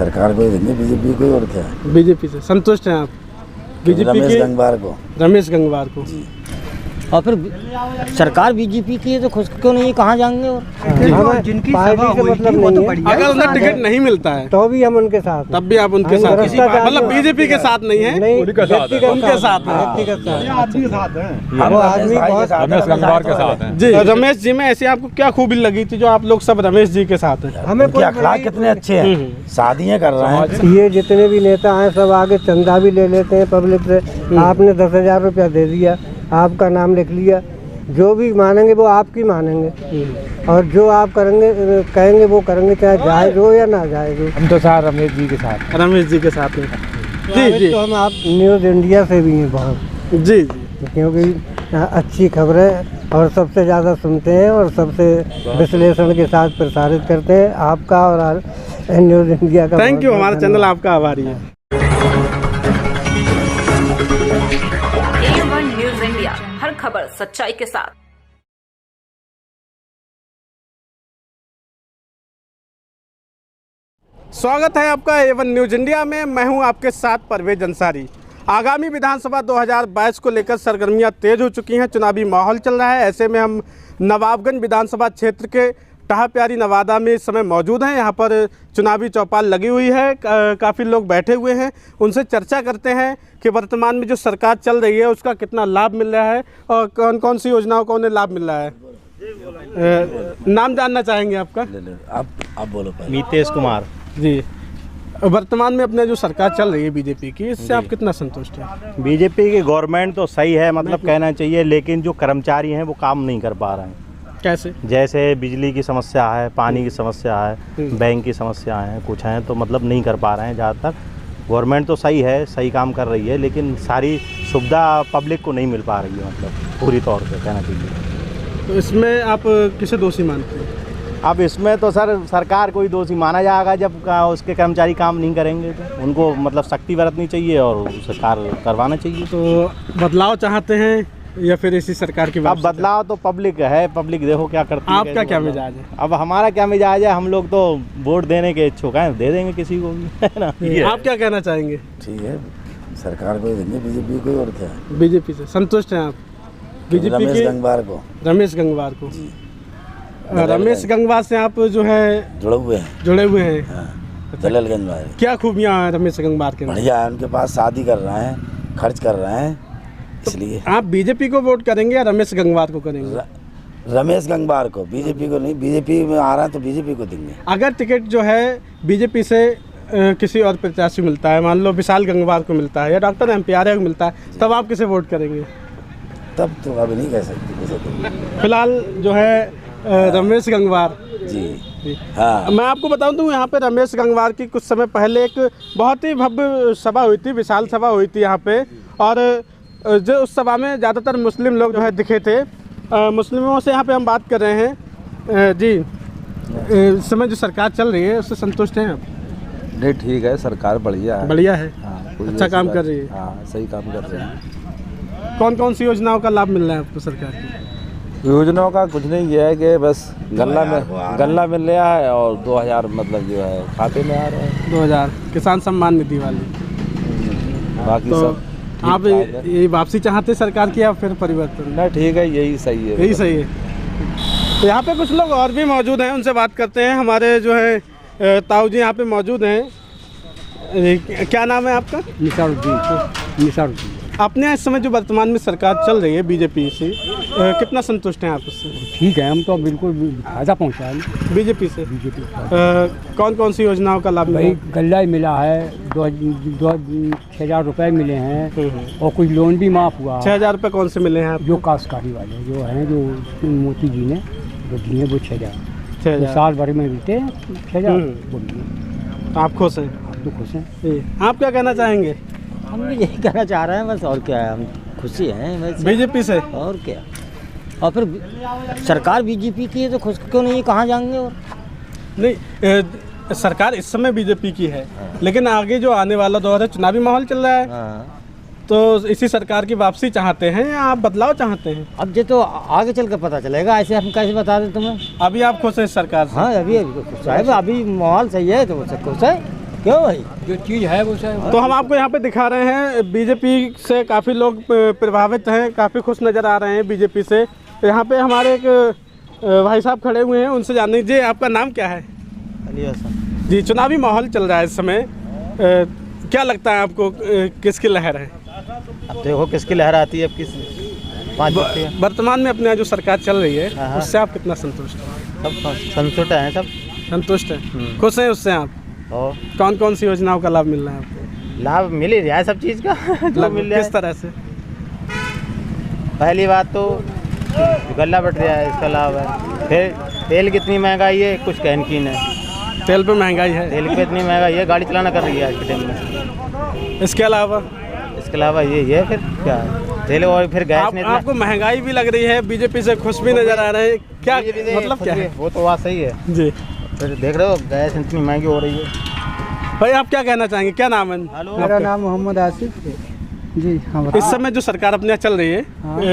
सरकार को ही देंगे, बीजेपी को, और क्या है। बीजेपी से संतुष्ट हैं आप? बीजेपी रमेश के गंगवार को। रमेश गंगवार को जी। और फिर सरकार बीजेपी की है तो खुश क्यों नहीं, कहाँ जाएंगे? और जिनकी पार्टी से मतलब वो नहीं है। अगर उन्हें टिकट नहीं मिलता है तो भी हम उनके साथ हैं। तब भी आप उनके साथ, मतलब बीजेपी के साथ नहीं है, नहीं, उनके साथ है। व्यक्तिगत साथ हम वो आदमी बहुत रमेश गंगवार के साथ हैं। जी। रमेश जी में ऐसे आपको क्या खूबी लगी थी जो आप लोग सब रमेश जी के साथ हैं? हमें उनके अखलाक कितने अच्छे हैं, शादियाँ कर रहे हैं। ये जितने भी नेता हैं सब आगे चंदा भी ले लेते हैं पब्लिक से। आपने 10,000 रुपया दे दिया, आपका नाम लिख लिया, जो भी मानेंगे वो आपकी मानेंगे, और जो आप करेंगे कहेंगे वो करेंगे, चाहे जायज हो या ना जायज हो। हम तो साथ रमेश जी के साथ। रमेश जी के साथ में जी जी। तो हम आप न्यूज़ इंडिया से भी हैं बहुत, जी जी, क्योंकि अच्छी खबरें और सबसे ज़्यादा सुनते हैं और सबसे विश्लेषण के साथ प्रसारित करते हैं। आपका और न्यूज़ इंडिया का थैंक यू, हमारा चैनल आपका आभारी है। A1 न्यूज़ इंडिया, हर खबर सच्चाई के साथ। स्वागत है आपका A1 न्यूज़ इंडिया में। मैं हूं आपके साथ परवेज अंसारी। आगामी विधानसभा 2022 को लेकर सरगर्मियां तेज हो चुकी हैं, चुनावी माहौल चल रहा है। ऐसे में हम नवाबगंज विधानसभा क्षेत्र के टाहा प्यारी नवादा में इस समय मौजूद हैं। यहाँ पर चुनावी चौपाल लगी हुई है, काफ़ी लोग बैठे हुए हैं। उनसे चर्चा करते हैं कि वर्तमान में जो सरकार चल रही है उसका कितना लाभ मिल रहा है और कौन कौन सी योजनाओं का उन्हें लाभ मिल रहा है। नाम जानना चाहेंगे आपका? आप बोलो पहले। मीतेश कुमार जी। वर्तमान में अपने जो सरकार चल रही है बीजेपी की, इससे आप कितना संतुष्ट हैं? बीजेपी की गवर्नमेंट तो सही है, मतलब कहना चाहिए, लेकिन जो कर्मचारी हैं वो काम नहीं कर पा रहे हैं। कैसे? जैसे बिजली की समस्या है, पानी की समस्या है, बैंक की समस्या है, कुछ हैं तो मतलब नहीं कर पा रहे हैं। जहाँ तक गवर्नमेंट तो सही है, सही काम कर रही है, लेकिन सारी सुविधा पब्लिक को नहीं मिल पा रही है, मतलब पूरी तौर पे कहना चाहिए। तो इसमें आप किसे दोषी मानते हैं? अब इसमें तो सर सरकार को ही दोषी माना जाएगा, जब उसके कर्मचारी काम नहीं करेंगे तो उनको मतलब सख्ती बरतनी चाहिए और उसे कार्य करवाना चाहिए। तो बदलाव चाहते हैं या फिर इसी सरकार की अब वापसी? बदलाव तो पब्लिक है, पब्लिक देखो क्या करती है। आपका क्या मिजाज है? अब हमारा क्या मिजाज है, हम लोग तो वोट देने के इच्छुक हैं, दे देंगे किसी को भी, है ना। आप क्या कहना चाहेंगे? ठीक है, सरकार को ही देंगे, बीजेपी को, और क्या है। बीजेपी से संतुष्ट हैं आप? बीजेपी रमेश के गंगवार को। रमेश गंगवार को। जी। रमेश गंगवार से आप जो है जुड़े हुए हैं। जुड़े हुए हैं। हाँ, दललगंज वाले। क्या खूबियाँ हैं रमेश गंगवार के? बढ़िया है, उनके पास शादी कर रहे हैं, खर्च कर रहे हैं, इसलिए। आप बीजेपी को वोट करेंगे या रमेश गंगवार को करेंगे? रमेश गंगवार को, बीजेपी को नहीं। बीजेपी में आ रहा है तो बीजेपी को देंगे। अगर टिकट जो है बीजेपी से किसी और प्रत्याशी मिलता है, मान लो विशाल गंगवार को मिलता है या डॉक्टर MP आर्य को मिलता है, तब आप किसे वोट करेंगे? तब तो अभी नहीं कह सकते किसे देंगे। फिलहाल जो है रमेश गंगवार जी। हाँ, मैं आपको बताऊं तो यहाँ पे रमेश गंगवार की कुछ समय पहले एक बहुत ही भव्य सभा हुई थी, विशाल सभा हुई थी यहाँ पे, और जो उस सभा में ज़्यादातर मुस्लिम लोग जो है दिखे थे। मुस्लिमों से यहाँ पे हम बात कर रहे हैं। जी, इस समय जो सरकार चल रही है उससे संतुष्ट हैं आप? नहीं, ठीक है, सरकार बढ़िया है। बढ़िया है। हाँ, अच्छा काम कर रही है। हाँ, सही काम कर रही है। कौन कौन सी योजनाओं का लाभ मिल रहा है आपको सरकार की? योजनाओं का कुछ नहीं, ये है कि बस गल्ला मिल रहा है और 2,000 मतलब जो है खाते में आ रहे हैं। 2000 किसान सम्मान निधि वाली। बाकी तो सब आप ये वापसी चाहते सरकार की या फिर परिवर्तन? नहीं, ठीक है, यही सही है। यही सही है। तो यहाँ पे कुछ लोग और भी मौजूद हैं, उनसे बात करते हैं। हमारे जो है ताऊ जी यहाँ पे मौजूद हैं। क्या नाम है आपका? निसारुद्दीन। अपने इस समय जो वर्तमान में सरकार चल रही है बीजेपी से, कितना संतुष्ट हैं आप उससे? ठीक है, हम तो बिल्कुल फायदा पहुँचा है बीजेपी से। बीजेपी। कौन कौन सी योजनाओं का लाभ मिला? भाई गल्ला ही मिला है, 6,000 रुपये मिले हैं और कुछ लोन भी माफ़ हुआ। 6,000 रुपये कौन से मिले हैं आप? जो काश्तकारी वाले जो हैं, जो मोदी जी ने जो दिए वो 6,000 साल भर में मिलते हैं 6,000 वो दिए। आप खुश हैं? आप तो खुश हैं। आप क्या कहना चाहेंगे? हम भी यही कहना चाह रहे हैं बस, और क्या है, हम खुशी हैं बस। बीजेपी से? और क्या, और फिर सरकार बीजेपी की है तो खुश क्यों नहीं, कहाँ जाएंगे? और नहीं, सरकार इस समय बीजेपी की है, लेकिन आगे जो आने वाला दौर है, चुनावी माहौल चल रहा है, तो इसी सरकार की वापसी चाहते हैं या आप बदलाव चाहते हैं? अब ये तो आगे चल कर पता चलेगा, ऐसे हम कैसे बता दें तुम्हें। अभी आप खुश हैं सरकार से? हाँ, अभी खुश है, अभी माहौल सही है तो खुश है। क्यों भाई? जो चीज़ है वो सब तो हम आपको यहाँ पे दिखा रहे हैं, बीजेपी से काफ़ी लोग प्रभावित हैं, काफ़ी खुश नज़र आ रहे हैं बीजेपी से। यहाँ पे हमारे एक भाई साहब खड़े हुए हैं, उनसे जान लीजिए आपका नाम क्या है? अली हसन। जी, चुनावी माहौल चल रहा है इस समय, क्या लगता है आपको किसकी लहर है? अब देखो किसकी लहर आती है, अब किस 5 वर्तमान में अपने यहाँ जो सरकार चल रही है उससे आप कितना संतुष्ट हैं? सब संतुष्ट हैं, सब संतुष्ट हैं, खुश हैं उससे आप? और कौन कौन सी योजनाओं का लाभ मिल रहा है आपको? लाभ मिल ही रहा है सब चीज़ का जो मिल रहा है। किस तरह से? पहली बात तो गल्ला बढ़ रहा है, इसका लाभ है। फिर तेल कितनी महंगाई है, कुछ कहने की नहीं। तेल पे महंगाई है, तेल पे इतनी महंगाई है, गाड़ी चलाना कर रही है आज के टाइम में। इसके अलावा ये है फिर क्या है, तेल और फिर गैस ने आपको महंगाई भी लग रही है, बीजेपी से खुश भी नजर आ रहे हैं, क्या मतलब क्या है? वो तो बात सही है जी। फिर देख रहे हो गैस इतनी महंगी हो रही है। भाई आप क्या कहना चाहेंगे, क्या नाम है? मेरा नाम मोहम्मद आसिफ है जी। हाँ, इस समय जो सरकार अपने यहाँ चल रही है,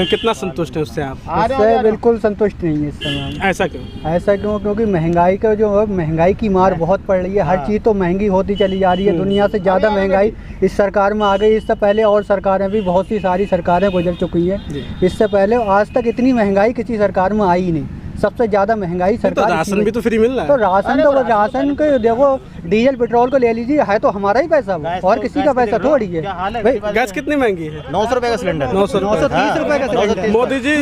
कितना संतुष्ट है उससे आप? उससे बिल्कुल संतुष्ट नहीं है इस समय। ऐसा क्यों? ऐसा क्यों? क्योंकि महंगाई का जो है, महंगाई की मार बहुत पड़ रही है, हर चीज़ तो महंगी होती चली जा रही है, दुनिया से ज़्यादा महंगाई इस सरकार में आ गई। इससे पहले और सरकारें भी, बहुत सी सारी सरकारें गुजर चुकी हैं, इससे पहले आज तक इतनी महंगाई किसी सरकार में आई ही नहीं। सबसे ज़्यादा महंगाई सरकार। तो राशन भी तो फ्री मिल रहा है। तो राशन के देखो, डीजल पेट्रोल को ले लीजिए, है तो हमारा ही पैसा और किसी का पैसा थोड़ी है। भाई गैस कितनी महंगी है? 900 रुपये का सिलेंडर। 930 रुपये का सिलेंडर। मोदी जी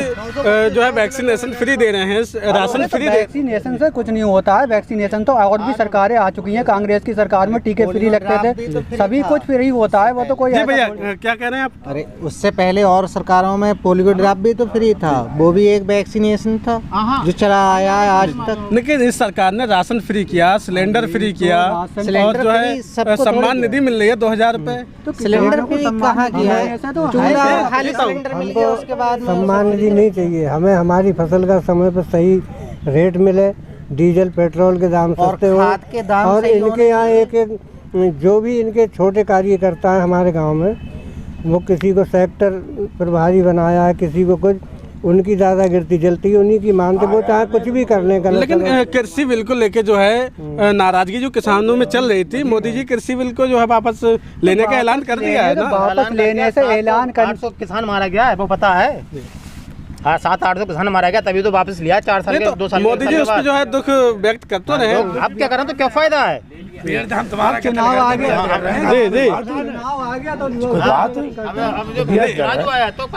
जो है वैक्सीनेशन फ्री दे रहे हैं, राशन फ्री। वैक्सीनेशन से कुछ नहीं होता है, वैक्सीनेशन तो और भी सरकारें आ चुकी हैं। कांग्रेस की सरकार में टीके फ्री लगते थे, सभी कुछ फ्री होता है, वो तो कोई। भैया क्या कह रहे हैं आप? अरे उससे पहले और सरकारों में पोलियो ड्रॉप भी तो फ्री था, वो भी एक वैक्सीनेशन था जो चला आया है आज तक। लेकिन इस सरकार ने राशन फ्री किया, सिलेंडर फ्री किया, और जो है सम्मान निधि मिल रही है 2000 रुपए। तो सिलेंडर फ्री कहाँ किया है? ऐसा तो खाली सिलेंडर मिल गया, उसके बाद सम्मान निधि नहीं चाहिए हमें। हमारी फसल का समय पर सही रेट मिले, डीजल पेट्रोल के दाम सस्ते हो, और इनके यहाँ एक जो भी इनके छोटे कार्यकर्ता हैं हमारे गांव में, वो किसी को सेक्टर प्रभारी बनाया है, किसी को कुछ, उनकी दादागिरी जलती है, उन्हीं की मानते, वो चाहे कुछ भी करने का। लेकिन कृषि बिल को लेके जो है नाराजगी जो किसानों में चल रही थी, मोदी जी कृषि बिल को जो है वापस लेने का ऐलान कर दिया है ना। वापस लेने से ऐलान कर, 800 किसान मारा गया है, वो पता है। 700-800 किसान मारा गया, तभी तो वापस लिया 4 साल के 2 साल। मोदी जी उस पर जो है दुख व्यक्त करते रहे। अब क्या करें तो क्या फायदा है? चुनाव आ गया, जी जी, चुनाव आ गया तो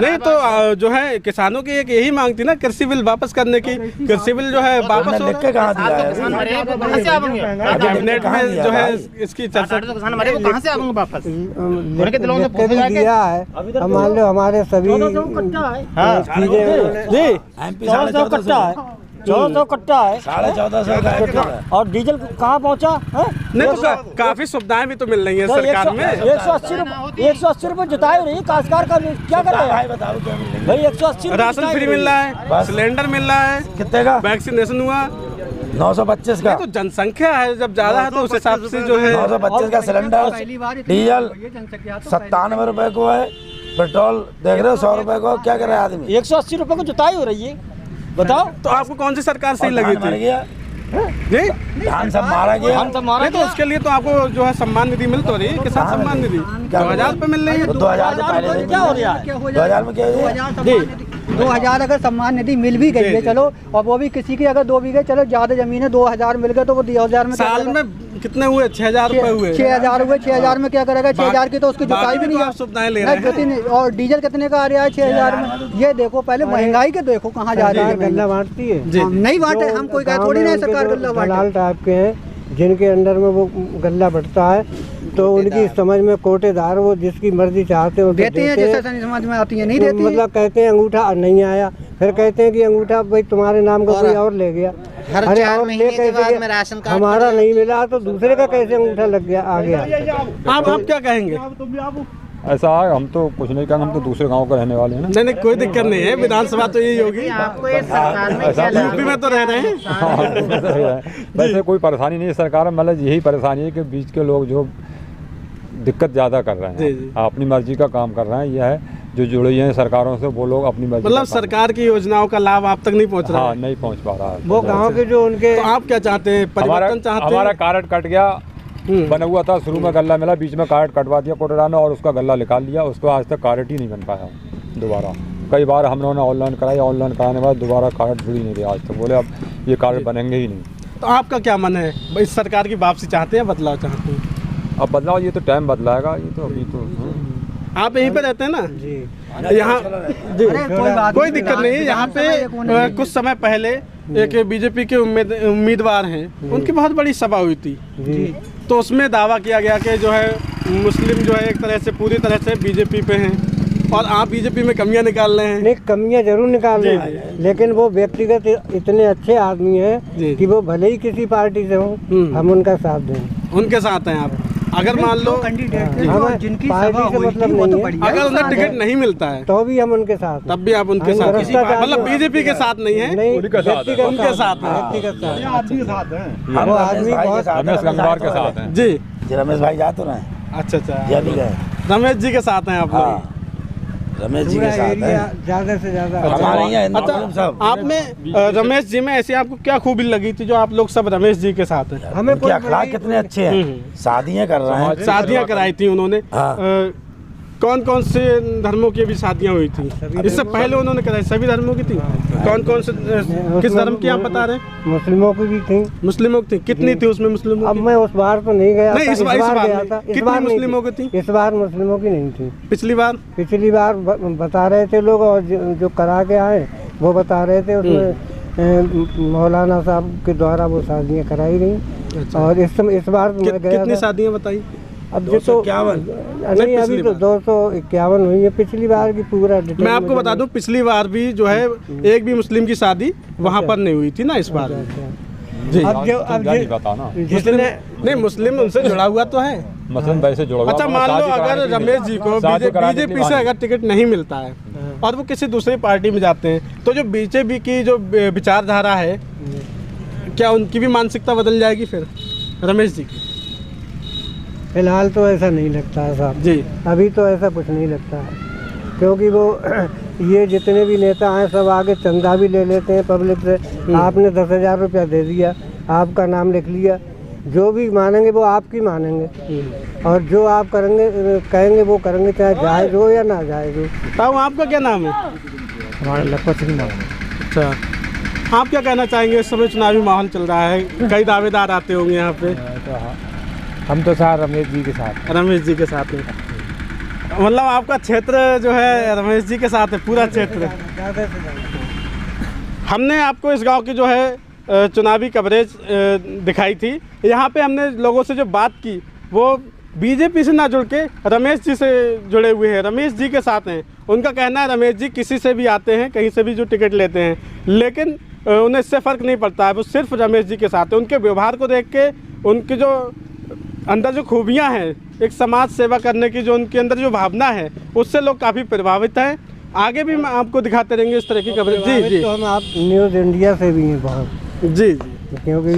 नहीं तो जो है किसानों की एक यही मांग थी ना, कृषि बिल वापस करने की। कृषि बिल जो है वापस लिख के कहाँ दिया है? कैबिनेट में जो है इसकी चर्चा। किसान मरे, वो कहाँ से आएंगे वापस? उनके दिलों में दिया है। हम मान लो हमारे सभी चीजें जी, 1400 कट्टा है, 1400 कट्टा है, 1450 का। और डीजल कहाँ पहुँचा है? नहीं तो काफी सुविधाएं भी तो मिल रही है सरकार में। 180 रुपये जुताई हो रही है, काश्तकार का क्या कर रहे हैं बताओ क्या मिल रही भाई? 180 राशन फ्री मिल रहा है, सिलेंडर मिल रहा है, कितने का? वैक्सीनेशन हुआ 925 का। तो जनसंख्या है जब ज्यादा है तो उस हिसाब से जो है 925 का सिलेंडर, डीजल 97 रुपए को है, पेट्रोल देख रहे हो 100 रुपए को। क्या कर रहा है आदमी? 180 रुपये की जुताई हो रही है, बताओ। तो आपको कौन सी सरकार सही लगी मर थी? गया, जी, धान सब मारा गया। हम सब मारा नहीं तो उसके लिए तो आपको जो है सम्मान निधि मिल तो रही है, किसान सम्मान निधि 2000 रुपए मिल रही है। 2000 से पहले नहीं क्या हो रहा है? 2000 में क्या है? 2000 अगर सम्मान निधि मिल भी गई है, चलो, और वो भी किसी की अगर 2 बीघे, चलो ज्यादा जमीन है, 2000 मिल गए तो वो 2000 में साल में कितने हुए? 6000 रुपए हुए। 6000 हुए, 6000 में क्या करेगा? 6000 की तो उसकी जुताई भी नहीं है। सुविधाएं ले रहे हैं। और डीजल कितने का आ रहा है 6000 में? ये देखो, पहले महंगाई के देखो कहाँ जा रही है। गल्ला बांटती है, नहीं बांटे, हम कोई थोड़ी ना सरकार गल्ला बांटे। टाइप के हैं जिनके अंडर में वो गल्ला बढ़ता है, तो उनकी समझ में कोटेदार, वो जिसकी मर्जी चाहते हैं देते हैं, जैसे समझ में आती है, नहीं देती। मतलब कहते हैं अंगूठा नहीं आया, फिर कहते हैं कि अंगूठा भाई तुम्हारे नाम का कोई और ले गया। हर 4 महीने के बाद में राशन कार्ड हमारा नहीं मिला तो दूसरे का कैसे अंगूठा लग गया, आ गया। आप क्या कहेंगे? ऐसा है, हम तो कुछ नहीं कहेंगे, हम तो दूसरे गांव के रहने वाले हैं ना। नहीं कोई दिक्कत नहीं है, विधानसभा तो यही होगी, यूपी में तो रह रहे हैं। वैसे कोई परेशानी नहीं है सरकार में, मतलब यही परेशानी है कि बीच के लोग जो दिक्कत ज़्यादा कर रहे हैं, अपनी मर्जी का काम कर रहे हैं। यह है जो जुड़े हैं सरकारों से, वो लोग अपनी मर्जी, मतलब सरकार की योजनाओं का लाभ आप तक नहीं पहुंच रहा। हाँ, नहीं पहुंच पा रहा है। वो गांव के जो उनके, तो आप क्या चाहते हैं? परिवर्तन चाहते हैं? हमारा कार्ड कट गया, बना हुआ था, शुरू में गल्ला मिला, बीच में कार्ड कटवा दिया कोटरा ने और उसका गल्ला निकाल लिया, उसको आज तक कार्ड ही नहीं बन पाया दोबारा। कई बार हम लोगों ने ऑनलाइन कराया, ऑनलाइन कराने के बाद दोबारा कार्ड जुड़ ही नहीं रहा आज तक, बोले अब ये कार्ड बनेंगे ही नहीं। तो आपका क्या मन है, इस सरकार की वापसी चाहते हैं, बदलाव चाहते हैं? अब बदलाव ये तो टाइम बदलाएगा, ये तो अभी तो आप यहीं पे रहते हैं ना जी? यहाँ जी कोई दिक्कत नहीं है। यहाँ पे कुछ समय पहले एक बीजेपी के उम्मीदवार हैं, उनकी बहुत बड़ी सभा हुई थी, तो उसमें दावा किया गया कि जो है मुस्लिम जो है एक तरह से पूरी तरह से बीजेपी पे हैं और आप बीजेपी में कमियां निकाल रहे हैं। नहीं, कमियां जरूर निकाल रहे हैं, लेकिन वो व्यक्तिगत इतने अच्छे आदमी हैं कि वो भले ही किसी पार्टी से हों, हम उनका साथ दें। उनके साथ हैं आप? अगर मान लो जिनकी सभा हुई थी वो तो बढ़िया, अगर उन्हें टिकट नहीं मिलता है तो भी हम उनके साथ, तब भी आप उनके साथ, मतलब बीजेपी के साथ नहीं है, नहीं उनके साथ है, उनके साथ वो आदमी बहुत रमेश गंगवार के साथ हैं जी। रमेश भाई जा तो रहे हैं। अच्छा, रमेश जी के साथ हैं आप लोग? रमेश जी के साथ है, ज्यादा से ज्यादा हमारे यहाँ अच्छा, आप में रमेश जी में ऐसी आपको क्या खूबी लगी थी जो आप लोग सब रमेश जी के साथ हैं? हमें उनके अखलाक कितने अच्छे हैं, शादियाँ कर रहे हैं, शादियाँ कराई थी उन्होंने। कौन कौन से धर्मों की भी शादियाँ हुई थी इससे पहले उन्होंने कराई? सभी धर्मों की थी? कौन कौन से, किस धर्म की आप बता रहे हैं? मुस्लिमों की भी थी। मुस्लिमों की थी? कितनी थी उसमें मुस्लिमों अब की? मैं उस बार तो नहीं गया, नहीं, इस बार गया था। इस बार मुस्लिमों की थी? इस बार मुस्लिमों की नहीं थी। पिछली बार बता रहे थे लोग, और जो करा के आए वो बता रहे थे उसमें मौलाना साहब के द्वारा वो शादियाँ कराई गई। और इस बार मैं गया। कितनी शादियाँ बताई? अब जो तो नहीं, अभी तो 251 हुई है, पिछली बार की पूरा डिटेल मैं आपको बता दूं, पिछली बार भी जो है एक भी मुस्लिम की शादी वहाँ पर नहीं हुई थी ना, इस बार जी। अब जिसने नहीं, मुस्लिम उनसे जुड़ा हुआ तो है, मुस्लिम वैसे जुड़ा हुआ। अच्छा, मान लो अगर रमेश जी को बीजेपी से अगर टिकट नहीं मिलता है और वो किसी दूसरी पार्टी में जाते हैं, तो जो बीजेपी की जो विचारधारा है, क्या उनकी भी मानसिकता बदल जाएगी फिर रमेश जी की? फिलहाल तो ऐसा नहीं लगता है साहब जी, अभी तो ऐसा कुछ नहीं लगता है, क्योंकि वो ये जितने भी नेता हैं सब आगे चंदा भी ले लेते हैं पब्लिक से। आपने 10,000 रुपया दे दिया, आपका नाम लिख लिया, जो भी मानेंगे वो आपकी मानेंगे, और जो आप कहेंगे वो करेंगे, चाहे जायज़ हो या ना जायज़ हो। ताऊ, आपका क्या नाम है? हमारा लखपत सिंह नाम है। अच्छा, आप क्या कहना चाहेंगे? इस समय चुनावी माहौल चल रहा है, कई दावेदार आते होंगे यहाँ पे। हम तो साथ रमेश जी के साथ। रमेश जी के साथ है, मतलब आपका क्षेत्र जो है रमेश जी के साथ है, पूरा क्षेत्र। हमने आपको इस गांव की जो है चुनावी कवरेज दिखाई थी। यहाँ पे हमने लोगों से जो बात की वो बीजेपी से ना जुड़ के रमेश जी से जुड़े हुए हैं, रमेश जी के साथ हैं। उनका कहना है रमेश जी किसी से भी आते हैं, कहीं से भी जो टिकट लेते हैं, लेकिन उन्हें इससे फ़र्क नहीं पड़ता है, वो सिर्फ रमेश जी के साथ है। उनके व्यवहार को देख के, उनकी जो अंदर जो खूबियाँ हैं, एक समाज सेवा करने की जो उनके अंदर जो भावना है, उससे लोग काफ़ी प्रभावित हैं। आगे भी आपको दिखाते रहेंगे इस तरह की कवरेज। जी जी, तो हम आप न्यूज़ इंडिया से भी हैं बहुत। जी जी, क्योंकि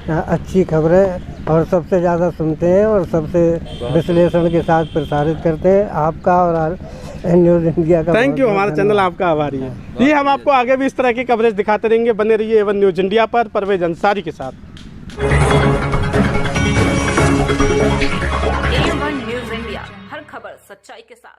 अच्छी खबरें और सबसे ज़्यादा सुनते हैं और सबसे विश्लेषण के साथ प्रसारित करते हैं, आपका और न्यूज़ इंडिया का। थैंक यू, हमारा चैनल आपका आभारी है। ये हम आपको आगे भी इस तरह की कवरेज दिखाते रहेंगे। बने रहिए A1 न्यूज़ इंडिया पर परवेज अंसारी के साथ। A1 न्यूज़ इंडिया, हर खबर सच्चाई के साथ।